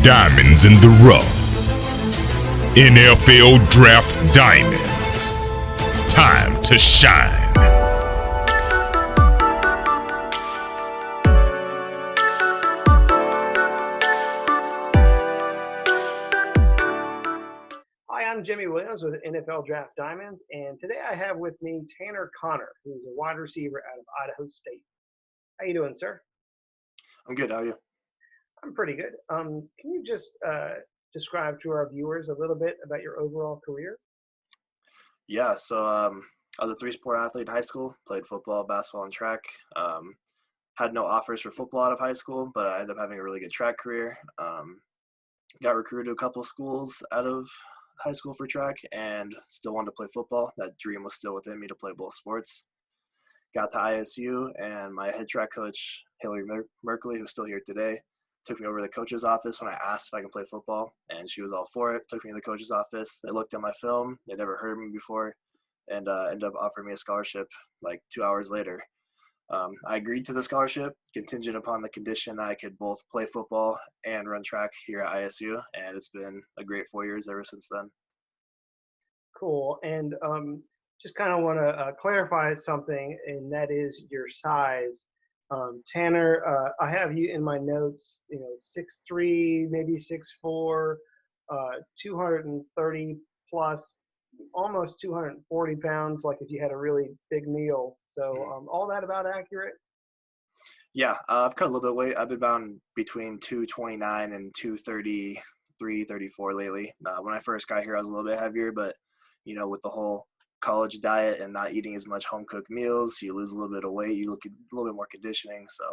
diamonds in the rough. NFL Draft Diamonds. Time to shine. Hi, I'm Jimmy Williams with NFL Draft Diamonds, and today I have with me Tanner Conner, who's a wide receiver out of Idaho State. How you doing, sir? I'm good. How are you? I'm pretty good. Can you just describe to our viewers a little bit about your overall career? Yeah. I was a three-sport athlete in high school. Played football, basketball, and track. Had no offers for football out of high school, but I ended up having a really good track career. Got recruited to a couple schools out of high school for track, and still wanted to play football. That dream was still within me to play both sports. Got to ISU, and my head track coach, Hillary Merkley, who's still here today, took me over to the coach's office when I asked if I can play football, and she was all for it. Took me to the coach's office. They looked at my film. They never heard of me before, and ended up offering me a scholarship like 2 hours later. I agreed to the scholarship contingent upon the condition that I could both play football and run track here at ISU, and it's been a great 4 years ever since then. Cool. And just kind of want to clarify something, and that is your size. Tanner, I have you in my notes, 6'3", maybe 6'4", 230 plus, almost 240 pounds, like if you had a really big meal. So all that about accurate? Yeah, I've cut a little bit of weight. I've been bound between 229 and 233, 34 lately. When I first got here, I was a little bit heavier, but, with the whole college diet and not eating as much home-cooked meals, you lose a little bit of weight. You look a little bit more conditioning. So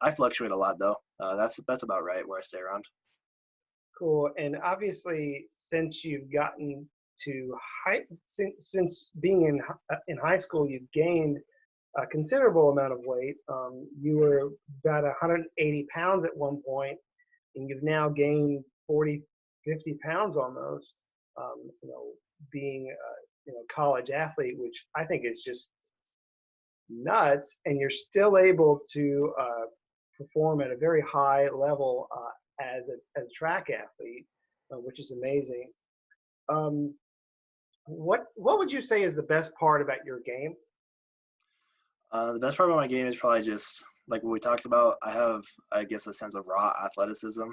I fluctuate a lot, though. That's about right where I stay around. Cool. And obviously, since you've gotten to since being in high school, you've gained a considerable amount of weight. You were about 180 pounds at one point, and you've now gained 40, 50 pounds almost. Being a college athlete, which I think is just nuts, and you're still able to perform at a very high level as a track athlete, which is amazing. What would you say is the best part about your game? The best part about my game is probably just like what we talked about. I have, I guess, a sense of raw athleticism.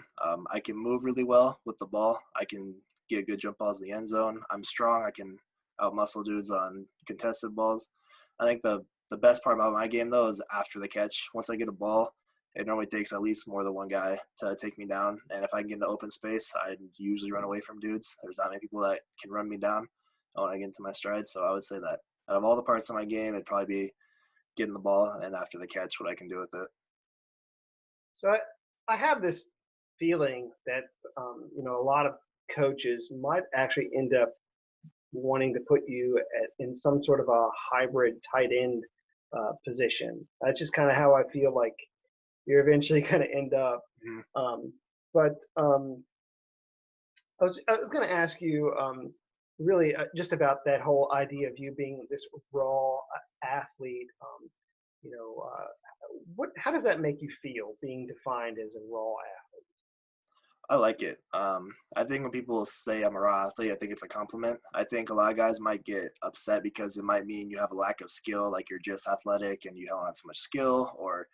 I can move really well with the ball. I can get good jump balls in the end zone. I'm strong. I can out-muscle dudes on contested balls. I think the best part about my game, though, is after the catch. Once I get a ball, it normally takes at least more than one guy to take me down. And if I can get into open space, I usually run away from dudes. There's not many people that can run me down when I get into my stride. So I would say that out of all the parts of my game, it'd probably be getting the ball and after the catch, what I can do with it. So I have this feeling that, a lot of coaches might actually end up wanting to put you in some sort of a hybrid tight end position. That's just kind of how I feel like you're eventually going to end up. Mm-hmm. I was going to ask you really just about that whole idea of you being this raw athlete. How does that make you feel, being defined as a raw athlete? I like it. I think when people say I'm a raw athlete, I think it's a compliment. I think a lot of guys might get upset because it might mean you have a lack of skill, like you're just athletic and you don't have so much skill, or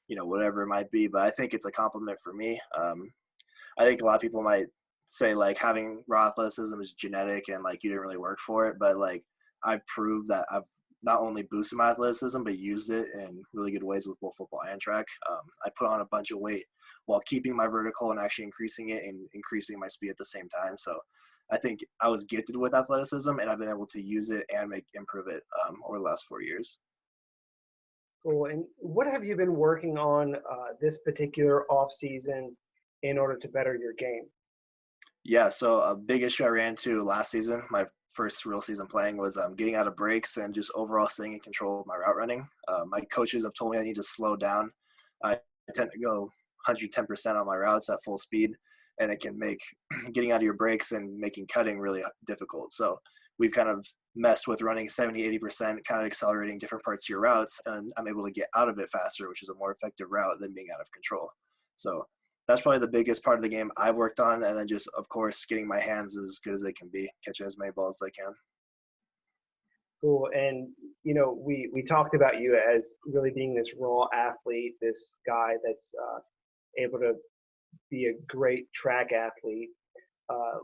whatever it might be. But I think it's a compliment for me. I think a lot of people might say like having raw athleticism is genetic and like you didn't really work for it, but like I've proved that I've not only boosted my athleticism but used it in really good ways with both football and track. I put on a bunch of weight while keeping my vertical and actually increasing it and increasing my speed at the same time. So I think I was gifted with athleticism, and I've been able to use it and improve it over the last 4 years. Cool. And what have you been working on this particular off season in order to better your game? Yeah, so a big issue I ran into last season, my first real season playing, was getting out of breaks and just overall staying in control of my route running. My coaches have told me I need to slow down. I tend to go 110% on my routes at full speed, and it can make getting out of your breaks and making cutting really difficult. So we've kind of messed with running 70-80%, kind of accelerating different parts of your routes, and I'm able to get out of it faster, which is a more effective route than being out of control. So that's probably the biggest part of the game I've worked on. And then just, of course, getting my hands as good as they can be, catching as many balls as I can. Cool. And, we talked about you as really being this raw athlete, this guy that's able to be a great track athlete.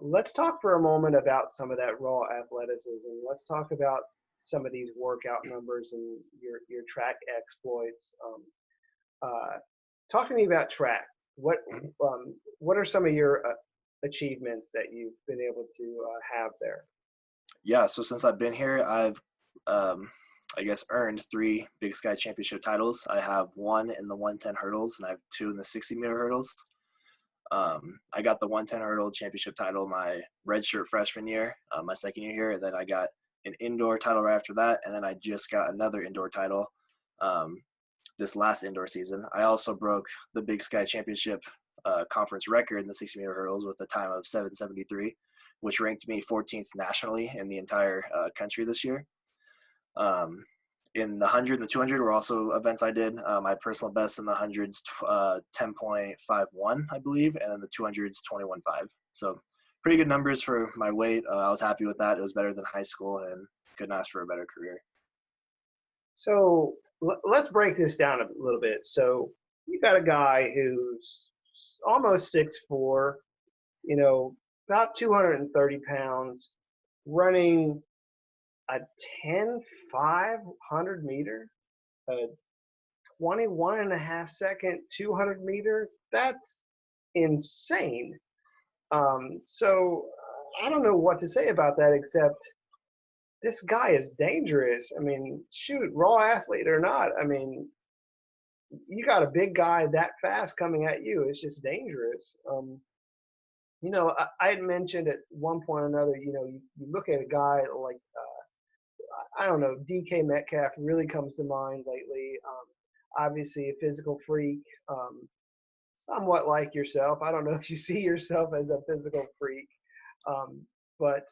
Let's talk for a moment about some of that raw athleticism. Let's talk about some of these workout numbers and your track exploits. Talk to me about track. What are some of your achievements that you've been able to have there? Yeah, so since I've been here, I've I guess earned 3 Big Sky Championship titles. I have 1 in the 110 hurdles, and I have 2 in the 60-meter hurdles. I got the 110 hurdle championship title my redshirt freshman year, my second year here, and then I got an indoor title right after that, and then I just got another indoor title this last indoor season. I also broke the Big Sky Championship conference record in the 60-meter hurdles with a time of 7:73, which ranked me 14th nationally in the entire country this year. In the 100 and the 200 were also events I did. My personal best in the 100s, 10.51, I believe, and then the 200s, 21.5. So pretty good numbers for my weight. I was happy with that. It was better than high school and couldn't ask for a better career. So let's break this down a little bit. So you got a guy who's almost 6'4", about 230 pounds, running a 10.5 meter, a 21.5-second 200 meter. That's insane. So I don't know what to say about that, except this guy is dangerous. I mean, shoot, raw athlete or not, I mean, you got a big guy that fast coming at you. It's just dangerous. I had mentioned at one point or another, you look at a guy like, I don't know, DK Metcalf really comes to mind lately. Obviously a physical freak, somewhat like yourself. I don't know if you see yourself as a physical freak, but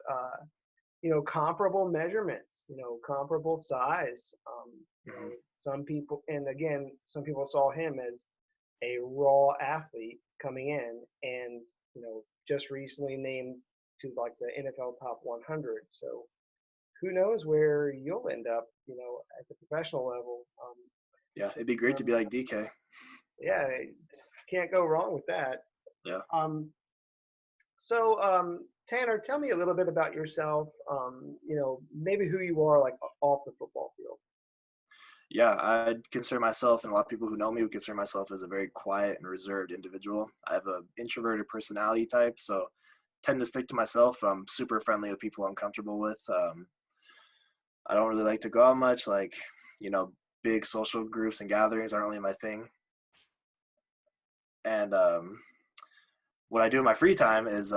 comparable measurements, comparable size. Some people saw him as a raw athlete coming in, and just recently named to like the NFL top 100. So who knows where you'll end up, at the professional level. Yeah, it'd be great to be like DK. Yeah, can't go wrong with that. Yeah. So Tanner, tell me a little bit about yourself. Maybe who you are like off the football field. Yeah, I'd consider myself, and a lot of people who know me would consider myself as a very quiet and reserved individual. I have an introverted personality type, so tend to stick to myself. I'm super friendly with people I'm comfortable with. I don't really like to go out much. Like, big social groups and gatherings aren't really my thing. And what I do in my free time is,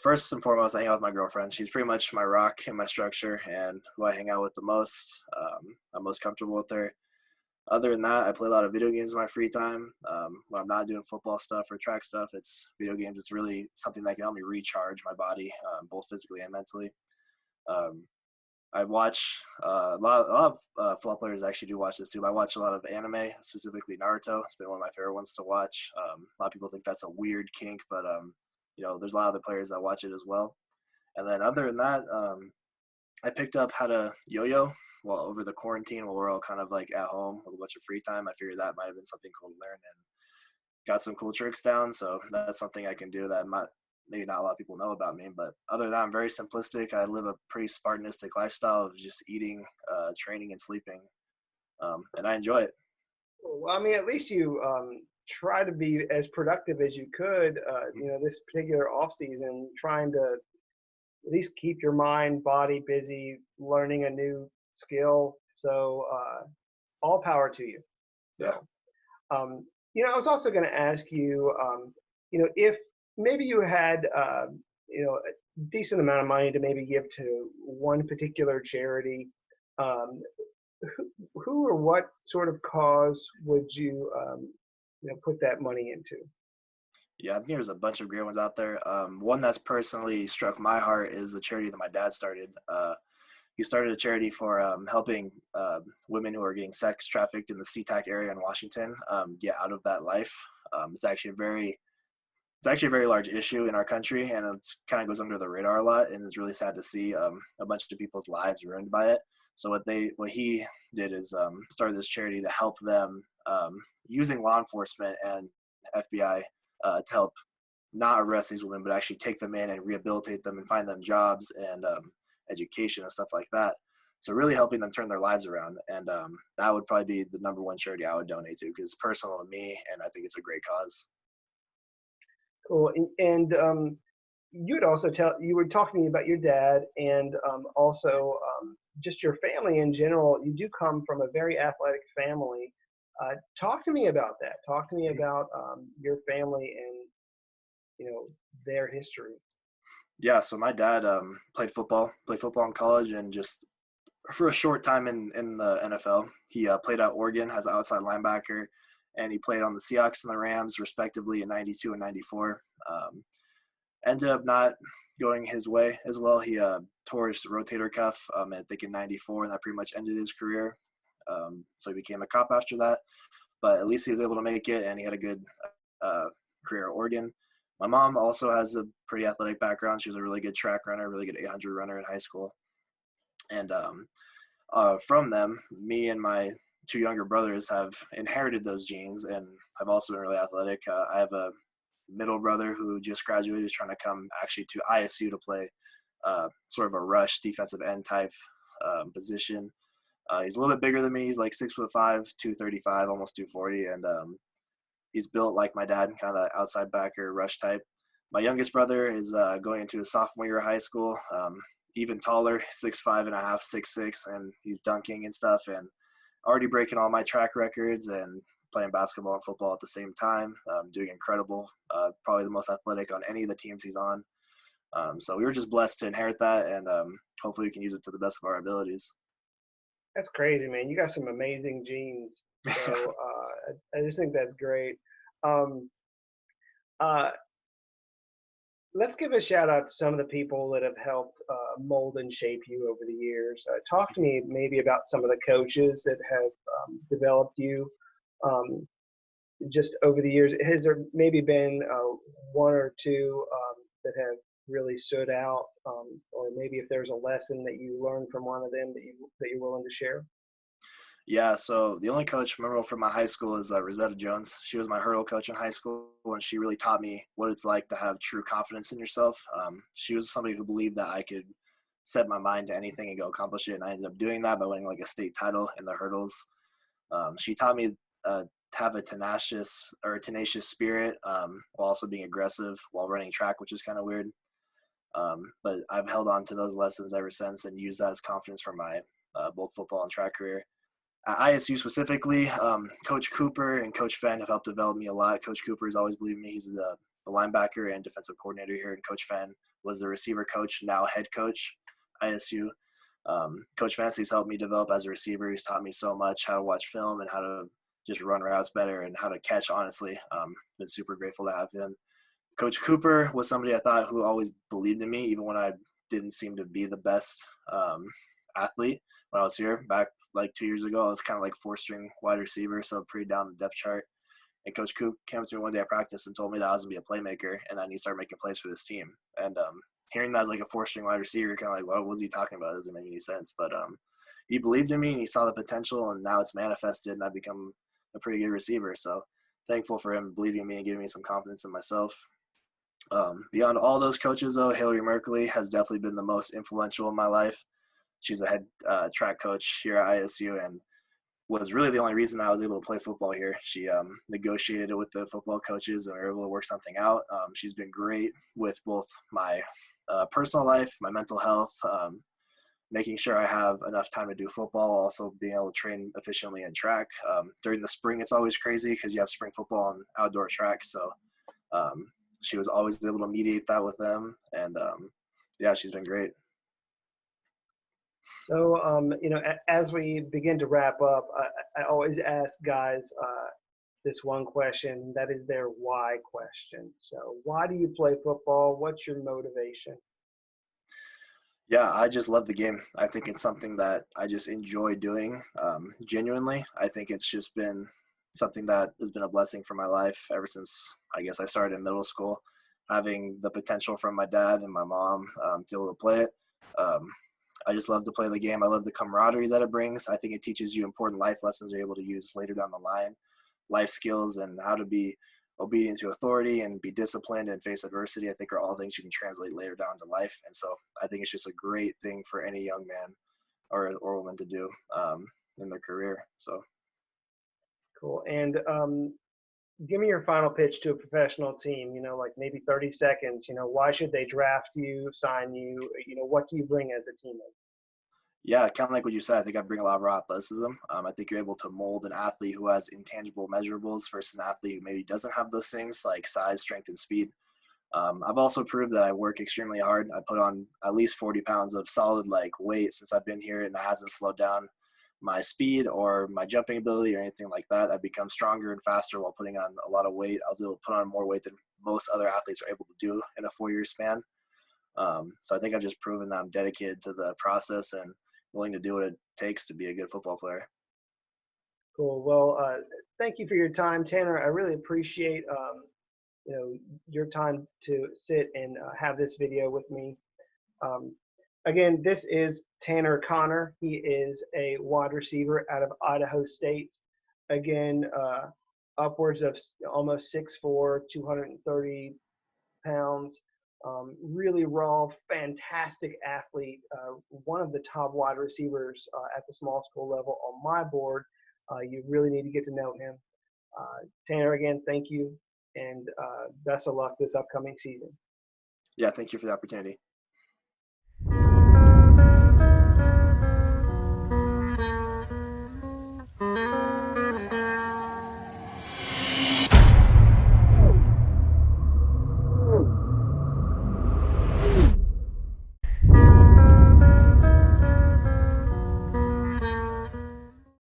first and foremost, I hang out with my girlfriend. She's pretty much my rock in my structure and who I hang out with the most. I'm most comfortable with her. Other than that, I play a lot of video games in my free time. When I'm not doing football stuff or track stuff, it's video games. It's really something that can help me recharge my body, both physically and mentally. I watch a lot of football players actually do watch this too. But I watch a lot of anime, specifically Naruto. It's been one of my favorite ones to watch. A lot of people think that's a weird kink, but there's a lot of other players that watch it as well. And then other than that, I picked up how to yo-yo. Well, over the quarantine, while we're all kind of like at home with a bunch of free time, I figured that might have been something cool to learn, and got some cool tricks down. So that's something I can do that maybe not a lot of people know about me. But other than that, I'm very simplistic. I live a pretty Spartanistic lifestyle of just eating, training, and sleeping, and I enjoy it. Well, I mean, at least you try to be as productive as you could. This particular off season, trying to at least keep your mind, body busy, learning a new skill. So all power to you. So, yeah. I was also going to ask you, if maybe you had, a decent amount of money to maybe give to one particular charity, who or what sort of cause would you, put that money into? Yeah, I think there's a bunch of great ones out there. One that's personally struck my heart is a charity that my dad started. He started a charity for helping women who are getting sex trafficked in the SeaTac area in Washington get out of that life. It's actually a very large issue in our country, and it kind of goes under the radar a lot. And it's really sad to see a bunch of people's lives ruined by it. So what he did is started this charity to help them using law enforcement and FBI to help not arrest these women, but actually take them in and rehabilitate them and find them jobs and education and stuff like that. So really helping them turn their lives around. And that would probably be the number one charity I would donate to because it's personal to me, and I think it's a great cause. Cool. And you were talking to me about your dad and also just your family in general. You do come from a very athletic family. Talk to me about that. Talk to me about your family and, their history. Yeah, so my dad played football in college, and just for a short time in the NFL. He played at Oregon as an outside linebacker, and he played on the Seahawks and the Rams, respectively, in 92 and 94. Ended up not going his way as well. He tore his rotator cuff, I think, in 94, and that pretty much ended his career. So he became a cop after that. But at least he was able to make it, and he had a good career at Oregon. My mom also has a pretty athletic background. She was a really good track runner, really good 800 runner in high school. And from them, me and my two younger brothers have inherited those genes, and I've also been really athletic. I have a middle brother who just graduated, is trying to come actually to ISU to play sort of a rush defensive end type position. He's a little bit bigger than me. He's like 6'5", 235, almost 240, and he's built like my dad, kind of that outside backer rush type. My youngest brother is going into his sophomore year of high school. Even taller, 6'5" and a half, 6'6", and he's dunking and stuff, and already breaking all my track records and playing basketball and football at the same time, doing incredible, probably the most athletic on any of the teams he's on. So we were just blessed to inherit that, and hopefully we can use it to the best of our abilities. That's crazy, man. You got some amazing genes. So I just think that's great. Let's give a shout out to some of the people that have helped mold and shape you over the years. Talk to me maybe about some of the coaches that have developed you just over the years. Has there maybe been one or two that have really stood out, or maybe if there's a lesson that you learned from one of them that you're willing to share? Yeah, so the only coach memorable from my high school is Rosetta Jones. She was my hurdle coach in high school, and she really taught me what it's like to have true confidence in yourself. She was somebody who believed that I could set my mind to anything and go accomplish it, and I ended up doing that by winning like a state title in the hurdles. She taught me to have a tenacious spirit while also being aggressive while running track, which is kind of weird. But I've held on to those lessons ever since and used that as confidence for my both football and track career. At ISU specifically, Coach Cooper and Coach Fenn have helped develop me a lot. Coach Cooper has always believed in me. He's the linebacker and defensive coordinator here, and Coach Fenn was the receiver coach, now head coach, ISU. Coach Fancy's helped me develop as a receiver. He's taught me so much, how to watch film and how to just run routes better and how to catch, honestly. Been super grateful to have him. Coach Cooper was somebody I thought who always believed in me, even when I didn't seem to be the best athlete. When I was here back like 2 years ago, I was kind of like 4-string wide receiver, so pretty down the depth chart. And Coach Coop came up to me one day at practice and told me that I was going to be a playmaker and I need to start making plays for this team. And hearing that as like a 4-string wide receiver, kind of like, what was he talking about? It doesn't make any sense. But he believed in me and he saw the potential, and now it's manifested, and I've become a pretty good receiver. So thankful for him believing in me and giving me some confidence in myself. Beyond all those coaches, though, Hillary Merkley has definitely been the most influential in my life. She's a head track coach here at ISU and was really the only reason I was able to play football here. She negotiated it with the football coaches, and we were able to work something out. She's been great with both my personal life, my mental health, making sure I have enough time to do football, also being able to train efficiently in track. During the spring, it's always crazy because you have spring football and outdoor track. So she was always able to mediate that with them. And, yeah, she's been great. So, as we begin to wrap up, I always ask guys this one question. That is their why question. So why do you play football? What's your motivation? Yeah, I just love the game. I think it's something that I just enjoy doing genuinely. I think it's just been something that has been a blessing for my life ever since I guess I started in middle school. Having the potential from my dad and my mom to be able to play it. Um, I just love to play the game. I love the camaraderie that it brings. I think it teaches you important life lessons you're able to use later down the line, life skills and how to be obedient to authority and be disciplined and face adversity. I think are all things you can translate later down to life. And so I think it's just a great thing for any young man or woman to do in their career. So Cool. And give me your final pitch to a professional team, you know, like maybe 30 seconds, you know, why should they draft you, sign you, you know, what do you bring as a teammate? yeah, kind of like what you said, I think I bring a lot of raw athleticism. I think you're able to mold an athlete who has intangible measurables versus an athlete who maybe doesn't have those things like size, strength, and speed. I've also proved that I work extremely hard. I put on at least 40 pounds of solid like weight since I've been here, and it hasn't slowed down my speed or my jumping ability or anything like that. I've become stronger and faster while putting on a lot of weight. I was able to put on more weight than most other athletes are able to do in a 4-year span. So I think I've just proven that I'm dedicated to the process and willing to do what it takes to be a good football player. Cool. Well, thank you for your time, Tanner. I really appreciate, you know, your time to sit and have this video with me. Um, Again, this is Tanner Conner. He is a wide receiver out of Idaho State. Again, upwards of almost 6'4", 230 pounds. Really raw, fantastic athlete. One of the top wide receivers at the small school level on my board. You really need to get to know him. Tanner, again, thank you, and best of luck this upcoming season. Yeah, thank you for the opportunity.